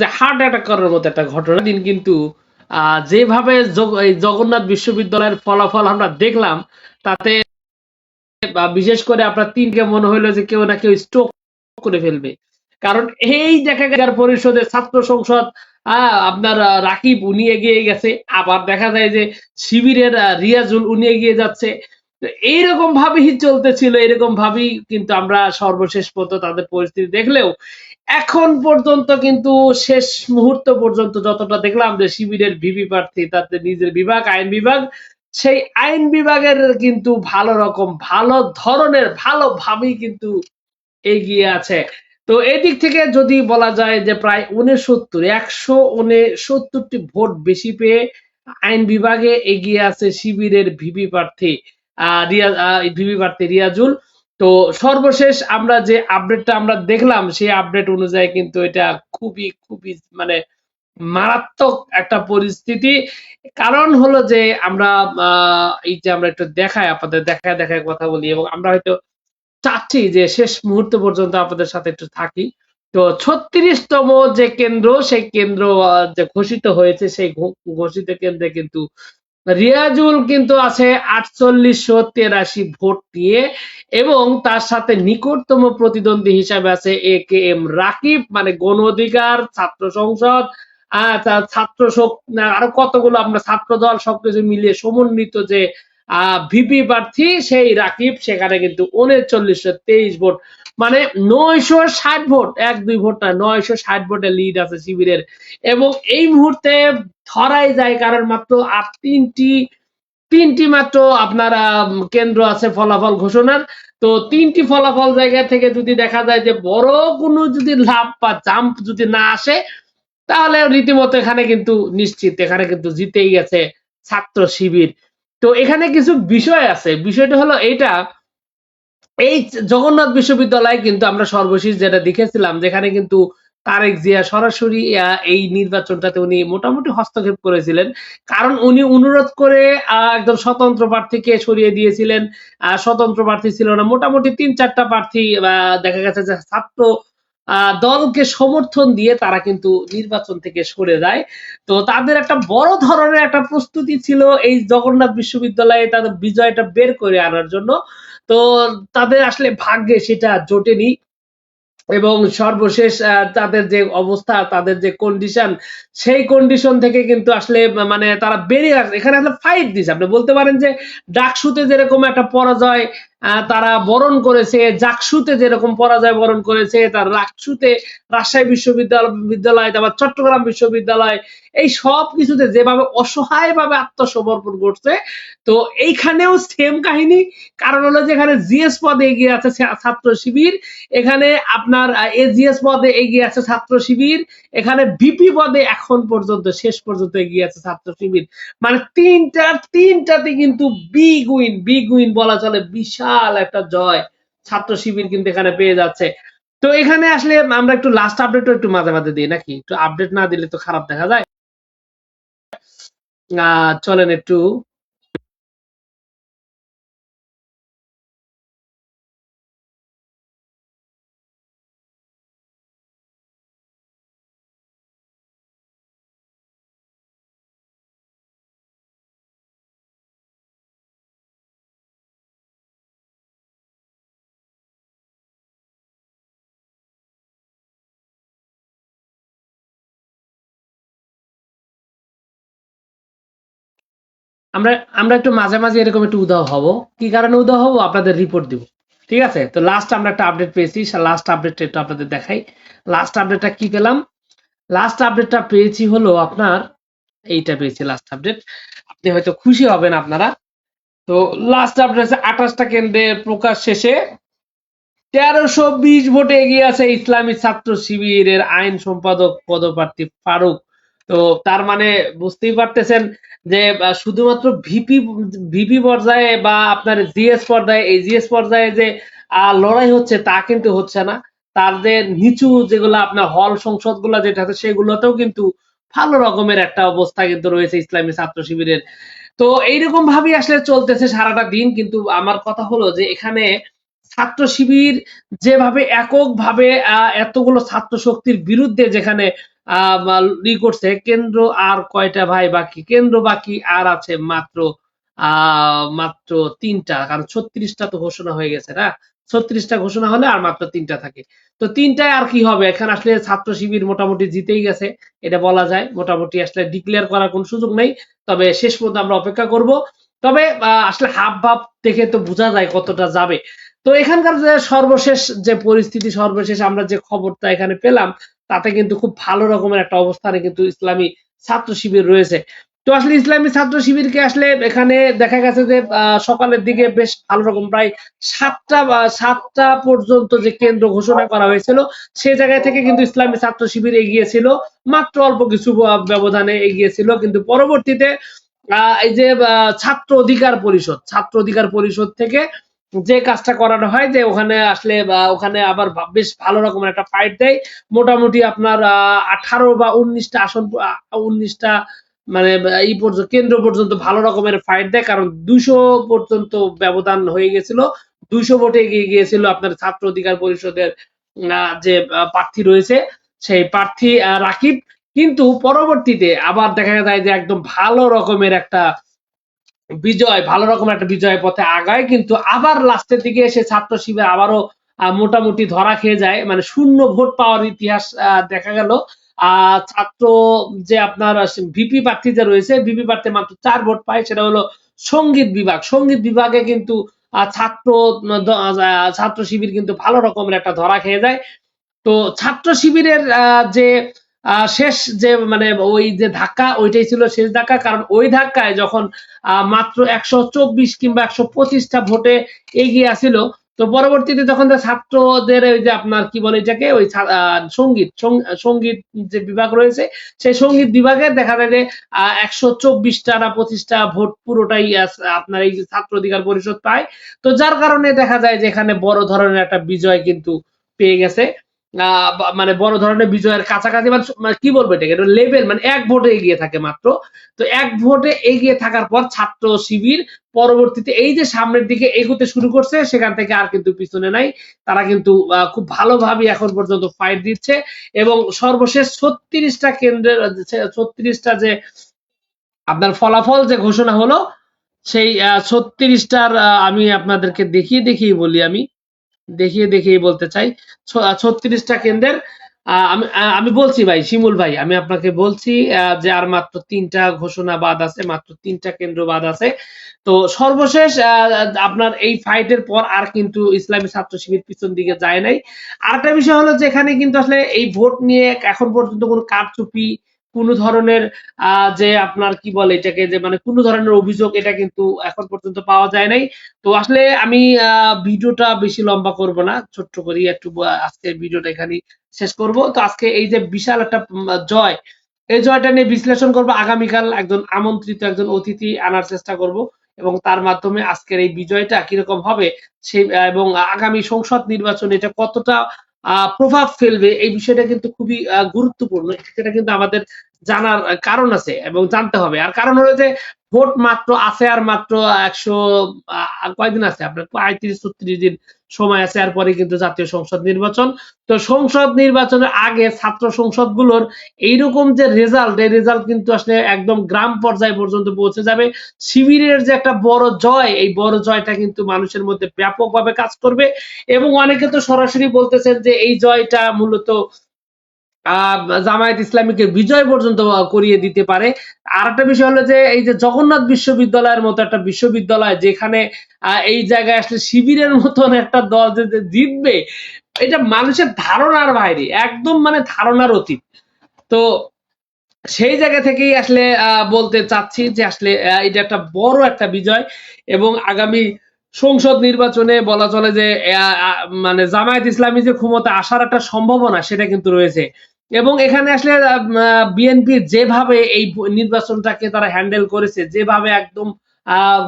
যে heart attack করার মতো একটা ঘটনা দিন কিন্তু যেভাবে এই জগন্নাথ বিশ্ববিদ্যালয়ের ফলাফল আমরা দেখলাম তাতে বিশেষ করে আপনার তিনকে মনে হইলো যে কেউ না কেউ স্ট্রোক করে ফেলবে। কারণ এই দেখা গেল পরিষদের ছাত্র সংসদ আপনার রাকিব উনি এগিয়ে গেছে, আবার দেখা যায় যে শিবিরের রিয়াজুল উনি এগিয়ে যাচ্ছে। তো এইরকম ভাবেই চলতেছিল, এরকম ভাবেই কিন্তু আমরা সর্বশেষ পর্যন্ত তাদের পরিস্থিতি দেখলেও এখন পর্যন্ত কিন্তু শেষ মুহূর্ত পর্যন্ত যতটা দেখলাম যে শিবিরের ভিপি প্রার্থী তাদের নিজের বিভাগ আইন বিভাগ, সেই আইন বিভাগের কিন্তু ভালো রকম ভালো ধরনের ভালোভাবেই কিন্তু এগিয়ে আছে। তো এদিক থেকে যদি বলা যায় যে প্রায় 169টি ভোট বেশি পেয়ে আইন বিভাগে এগিয়ে আছে শিবিরের ভিপি প্রার্থী রিয়াজুল। তো সর্বশেষ আমরা যে আপডেটটা আমরা দেখলাম সেই আপডেট অনুযায়ী কিন্তু এটা খুবই খুবই মানে মারাত্মক একটা পরিস্থিতি। কারণ হলো যে আমরা এই যে আমরা একটু দেখাই আপনাদের দেখায় দেখায় কথা বলি এবং আমরা হয়তো চাচ্ছি যে শেষ মুহূর্ত পর্যন্ত আপনাদের সাথে একটু থাকি। তো 36তম যে কেন্দ্র সেই কেন্দ্র যে ঘোষিত হয়েছে সেই ঘোষিত কেন্দ্রে কিন্তু রিয়াজুল কিন্তু আছে 4883 ভোট নিয়ে এবং তার সাথে নিকটতম প্রতিদ্বন্দ্বী হিসাবে আছে AKM রাকিব, মানে গণ অধিকার ছাত্র সংসদ ছাত্র আরো কতগুলো আমরা ছাত্র দল সবকিছু মিলিয়ে সমন্বিত যে ভিপি প্রার্থী সেই রাকিব, সেখানে কিন্তু 3923 ভোট, মানে 960 ভোট, 1-2 ভোট না, 960 ভোটে লিড আছে শিবিরের। এবং এই মুহূর্তে ধরাই যায় কারণ মাত্র আর তিনটি মাত্র আপনার কেন্দ্র আছে ফলাফল ঘোষণার। তো তিনটি ফলাফল জায়গা থেকে যদি দেখা যায় যে বড় কোনো যদি লাভ বা জাম্প যদি না আসে তাহলে রীতিমতো এখানে কিন্তু নিশ্চিত এখানে কিন্তু জিতেই গেছে ছাত্র শিবির। তো এখানে কিছু বিষয় আছে, বিষয়টা হলো এইটা, এই জগন্নাথ বিশ্ববিদ্যালয়ে কিন্তু আমরা সর্বশেষ যেটা দেখেছিলাম যেখানে কিন্তু তারেক জিয়া সরাসরি এই নির্বাচনটাতে উনি মোটামুটি হস্তক্ষেপ করেছিলেন, কারণ উনি অনুরোধ করে একদম স্বতন্ত্র প্রার্থীকে সরিয়ে দিয়েছিলেন। স্বতন্ত্র প্রার্থী ছিল না, মোটামুটি 3-4টা প্রার্থী দেখা গেছে যে ছাত্র দলকে সমর্থন দিয়ে তারা কিন্তু নির্বাচন থেকে সরে যায়। তো তাদের একটা বড় ধরনের একটা প্রস্তুতি ছিল এই জগন্নাথ বিশ্ববিদ্যালয়ে তাদের বিজয়টা বের করে আনার জন্য। তো তাদের আসলে ভাগ্যে সেটা জোটেনি এবং সর্বশেষ তাদের যে অবস্থা তাদের যে কন্ডিশন সেই কন্ডিশন থেকে কিন্তু আসলে মানে তারা বেরিয়ে আসে, এখানে আসলে ফাইট দিছে। আপনি বলতে পারেন যে ডাকসুতে যেরকম একটা পরাজয় তারা বরণ করেছে, জাকসুতে যেরকম পরাজয় বরণ করেছে, তার রাকসুতে রাজশাহী বিশ্ববিদ্যালয় আবার চট্টগ্রাম বিশ্ববিদ্যালয় এই সব কিছুতে যেভাবে অসহায় ভাবে আত্মসমর্পণ করছে, তো এইখানেও সেম কাহিনী। কারণ হলো যে এখানে জিএস পদে এগিয়ে আছে ছাত্র শিবির, এখানে আপনার এজিএস পদে এগিয়ে আছে ছাত্র শিবির, এখানে ভিপি পদে এখন পর্যন্ত শেষ পর্যন্ত এগিয়ে আছে ছাত্র শিবির। মানে তিনটাতে কিন্তু বিগ উইন বলা চলে, বিশাল একটা জয় ছাত্র শিবির কিন্তু এখানে পেয়ে যাচ্ছে। তো এখানে আসলে আমরা একটু লাস্ট আপডেট একটু মাঝে মাঝে দিই নাকি, একটু আপডেট না দিলে তো খারাপ দেখা যায়। চলেন একটু আমরা আমরা একটু মাঝে মাঝে এরকম একটু উদাও হব। কি কারণে উদাও হব আপনাদের রিপোর্ট দিব, ঠিক আছে? তো লাস্ট আমরা একটা আপডেট পেয়েছি, লাস্ট আপডেটটা একটু আপনাদের দেখাই। লাস্ট আপডেটটা কি পেলাম, লাস্ট আপডেটটা পেয়েছি হলো আপনার এইটা পেয়েছি লাস্ট আপডেট, আপনি হয়তো খুশি হবেন আপনারা। তো লাস্ট আপডেট আছে 28টা কেন্দ্রে প্রকাশ শেষে 1320 ভোটে এগিয়ে আছে ইসলামী ছাত্র শিবিরের আইন সম্পাদক পদপ্রার্থী ফারুক। তো তার মানে বুঝতেই পারতেছেন যে শুধুমাত্র ভিপি পর্যায়ে বা আপনার জিএস পর্যায়ে, এই জিএস পর্যায়ে যে লড়াই হচ্ছে তা কিন্তু হচ্ছে না, তাদের নিচু যেগুলো আপনার হল সংসদ গুলা যেটা আছে সেগুলোতেও কিন্তু ভালো রকমের একটা অবস্থা কিন্তু রয়েছে ইসলামী ছাত্র শিবিরের। তো এইরকম ভাবেই আসলে চলতেছে সারাটা দিন। কিন্তু আমার কথা হলো যে এখানে ছাত্র শিবির যেভাবে এককভাবে এতগুলো ছাত্র শক্তির বিরুদ্ধে যেখানে করছে, কেন্দ্র আর কয়টা ভাই বাকি? কেন্দ্র বাকি আর আছে মাত্র মাত্র ৩টা, কারণ ৩৬টা তো ঘোষণা হয়ে গেছে না। ৩৬টা ঘোষণা হলে আর মাত্র ৩টা থাকে। তো ৩টায় আর কি হবে? এখানে আসলে ছাত্র শিবির মোটামুটি জিতেই গেছে, এটা বলা যায়। মোটামুটি আসলে ডিক্লেয়ার করার কোনো সুযোগ নেই। তবে শেষ পর্যন্ত আমরা অপেক্ষা করব। তবে আসলে হাব ভাব দেখে তো বোঝা যায় কতটা যাবে। তো এখানকার যে সর্বশেষ যে পরিস্থিতি, সর্বশেষ আমরা যে খবরটা এখানে পেলাম, তাতে কিন্তু খুব ভালো রকমের একটা অবস্থানে কিন্তু ইসলামী ছাত্র শিবির রয়েছে। তো আসলে ইসলামী ছাত্র শিবিরকে আসলে এখানে দেখা গেছে যে সকালের দিকে বেশ ভালো রকম প্রায় ৭টা পর্যন্ত যে কেন্দ্র ঘোষণা করা হয়েছিল, সে জায়গায় থেকে কিন্তু ইসলামী ছাত্র শিবির এগিয়েছিল, মাত্র অল্প কিছু ব্যবধানে এগিয়েছিল। কিন্তু পরবর্তীতে এই যে ছাত্র অধিকার পরিষদ থেকে যে কাজটা করানো হয়, যে ওখানে আসলে ওখানে আবার বেশ ভালো রকমের একটা ফাইট দেয়। মোটামুটি আপনার 18 বা 19টা আসন, 19টা মানে এই পর্যন্ত কেন্দ্র পর্যন্ত ভালো রকমের ফাইট দেয়, কারণ 200 পর্যন্ত ব্যবধান হয়ে গেছিল। 200 ভোটে এগিয়ে গিয়েছিল আপনার ছাত্র অধিকার পরিষদের যে প্রার্থী রয়েছে, সেই প্রার্থী রাকিব। কিন্তু পরবর্তীতে আবার দেখা যায় যে একদম ভালো রকমের একটা ভালো রকমের একটা বিজয়ের পথে আগায়, কিন্তু আবার লাস্টের দিকে এসে ছাত্র শিবির আবারও মোটামুটি ধরা খেয়ে যায়, মানে শূন্য ভোট পাওয়ার ইতিহাস দেখা গেল। ছাত্র যে আপনার ভিপি প্রার্থী যে রয়েছে, ভিপি প্রার্থী মাত্র 4 ভোট পায়, সেটা হলো সঙ্গীত বিভাগ। সঙ্গীত বিভাগে কিন্তু ছাত্র শিবির কিন্তু ভালো রকমের একটা ধরা খেয়ে যায়। তো ছাত্র শিবিরের যে শেষ যে মানে ওই যে ধাক্কা, ওইটাই ছিল শেষ ধাক্কা, কারণ ওই ধাক্কায় যখন মাত্র 124 কিংবা 125টা ভোটে এগিয়ে আসিল, তো পরবর্তীতে যখন ছাত্রদের ওই যে আপনার কি বলে এটাকে, ওই সঙ্গীত যে বিভাগ রয়েছে, সেই সঙ্গীত বিভাগে দেখা যায় যে 124টা না 25টা ভোট পুরোটাই আপনার এই ছাত্র অধিকার পরিষদ পায়। তো যার কারণে দেখা যায় যে এখানে বড় ধরনের একটা বিজয় কিন্তু পেয়ে গেছে। মানে বড় ধরনের বিজয়ের কাছাকাছি, মানে কি বলবো এটাকে, লেভেল মানে 1 ভোটে এগিয়ে থাকে মাত্র। তো 1 ভোটে এগিয়ে থাকার পর ছাত্র শিবির পরবর্তীতে এই যে সামনের দিকে এগোতে শুরু করছে, সেখান থেকে আর কিন্তু পিছনে নাই। তারা কিন্তু খুব ভালোভাবে এখন পর্যন্ত ফাইট দিচ্ছে, এবং সর্বশেষ 36টা কেন্দ্রের 36টা যে আপনার ফলাফল যে ঘোষণা হলো, সেই 36টার আমি আপনাদেরকে দেখিয়ে বলি, আমি দেখিয়ে বলতে চাই। 36টা কেন্দ্রের আমি বলছি ভাই শিমুল ভাই, আমি আপনাকে বলছি যে আর মাত্র 3টা ঘোষণা বাদ আছে, মাত্র 3টা কেন্দ্র বাদ আছে। তো সর্বশেষ আপনার এই ফাইটের পর আর কিন্তু ইসলামী ছাত্র শিবির পিছন দিকে যায় নাই। আরেকটা বিষয় হলো যে এখানে কিন্তু আসলে এই ভোট নিয়ে এখন পর্যন্ত কোনো কারচুপি, কোনো ধরনের যে আপনার কি বলে এটাকে, যে মানে কোনো ধরনের অভিযোগ, এটা কিন্তু এখন পর্যন্ত পাওয়া যায় নাই। তো আসলে আমি ভিডিওটা বেশি লম্বা করব না, ছোট্ট করি একটু আজকের ভিডিওটা এখানেই শেষ করব। তো আজকে এই যে বিশাল একটা জয়, এই জয়টা নিয়ে বিশ্লেষণ করব। আগামীকাল একজন আমন্ত্রিত একজন অতিথি আনার চেষ্টা করব, এবং তার মাধ্যমে আজকের এই বিজয়টা কিরকম হবে সেই এবং আগামী সংসদ নির্বাচনে এটা কতটা প্রভাব ফেলবে, এই বিষয়টা কিন্তু খুবই গুরুত্বপূর্ণ। সেটা কিন্তু আমাদের জানার কারণ আছে এবং জানতে হবে। আর কারণ হলো যে ভোট মাত্র আছে আর মাত্র 100 কয়দিন আছে আপনার, 35-36 দিন সময় আছে, আর পরে কিন্তু জাতীয় সংসদ নির্বাচন। তো সংসদ নির্বাচনের আগে ছাত্র সংসদগুলোর এইরকম যে রেজাল্ট, এই রেজাল্ট কিন্তু আসলে একদম গ্রাম পর্যায় পর্যন্ত পৌঁছে যাবে। শিবিরের যে একটা বড় জয়, এই বড় জয়টা কিন্তু মানুষের মধ্যে ব্যাপকভাবে কাজ করবে, এবং অনেকে তো সরাসরি বলতেছেন যে এই জয়টা মূলত জামায়াত ইসলামীকে বিজয় পর্যন্ত করিয়ে দিতে পারে। আরেকটা বিষয় হলো যে এই যে জগন্নাথ বিশ্ববিদ্যালয়ের মতো একটা বিশ্ববিদ্যালয়, যেখানে এই জায়গায় আসলে শিবিরের মতন একটা দল যে জিতবে, এটা মানুষের ধারণার বাইরে, একদম মানে ধারণার অতীত। তো সেই জায়গা থেকেই আসলে বলতে চাচ্ছি যে আসলে এটা একটা বড় একটা বিজয়, এবং আগামী সংসদ নির্বাচনে বলা চলে যে মানে জামায়াত ইসলামী যে ক্ষমতা আসার একটা সম্ভাবনা, সেটা কিন্তু রয়েছে। এবং এখানে আসলে বিএনপি যেভাবে এই নির্বাচনটাকে তারা হ্যান্ডেল করেছে, যেভাবে একদম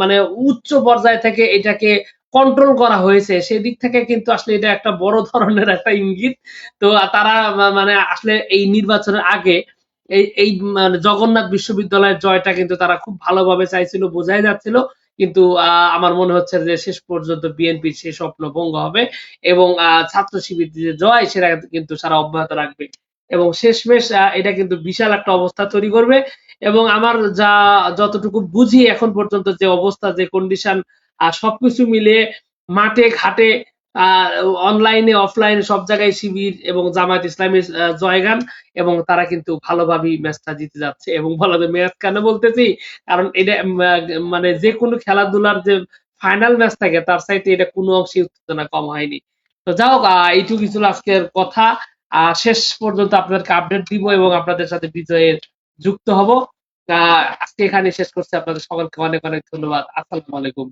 মানে উচ্চ পর্যায় থেকে এটাকে কন্ট্রোল করা হয়েছে, সেদিক থেকে কিন্তু আসলে এটা একটা বড় ধরনের একটা ইঙ্গিত। তো তারা মানে আসলে এই নির্বাচনের আগে এই মানে জগন্নাথ বিশ্ববিদ্যালয়ের জয়টা কিন্তু তারা খুব ভালোভাবে চাইছিল, বোঝাই যাচ্ছিল। কিন্তু আমার মনে হচ্ছে যে শেষ পর্যন্ত বিএনপির সেই স্বপ্ন ভঙ্গ হবে এবং ছাত্র শিবির যে জয় সেটা কিন্তু সারা অব্যাহত রাখবে এবং শেষমেশ এটা কিন্তু বিশাল একটা অবস্থা তৈরি করবে এবং আমার যতটুকু বুঝি এখন পর্যন্ত যে অবস্থা যে কন্ডিশন সবকিছু মিলিয়ে মাঠে ঘাটে অনলাইনে অফলাইনে সব জায়গায় শিবির এবং জামায়াত ইসলামীর জয়গান এবং তারা কিন্তু ভালোভাবেই ম্যাচটা জিতে যাচ্ছে এবং বলা যায় ম্যাচ কেন বলতেছি কারণ এটা মানে যে কোনো খেলাধুলার যে ফাইনাল ম্যাচ থাকে তার চাইতে এটা কোনো অংশে উত্তেজনা কম হয়নি। তো যাই হোক এইটুকু ছিল আজকের কথা। শেষ পর্যন্ত আপনাদেরকে আপডেট দিব এবং আপনাদের সাথে বিজয়ের যুক্ত হব। আজকে এখানে শেষ করছি। আপনাদের সকলকে অনেক অনেক ধন্যবাদ। আসসালামু আলাইকুম।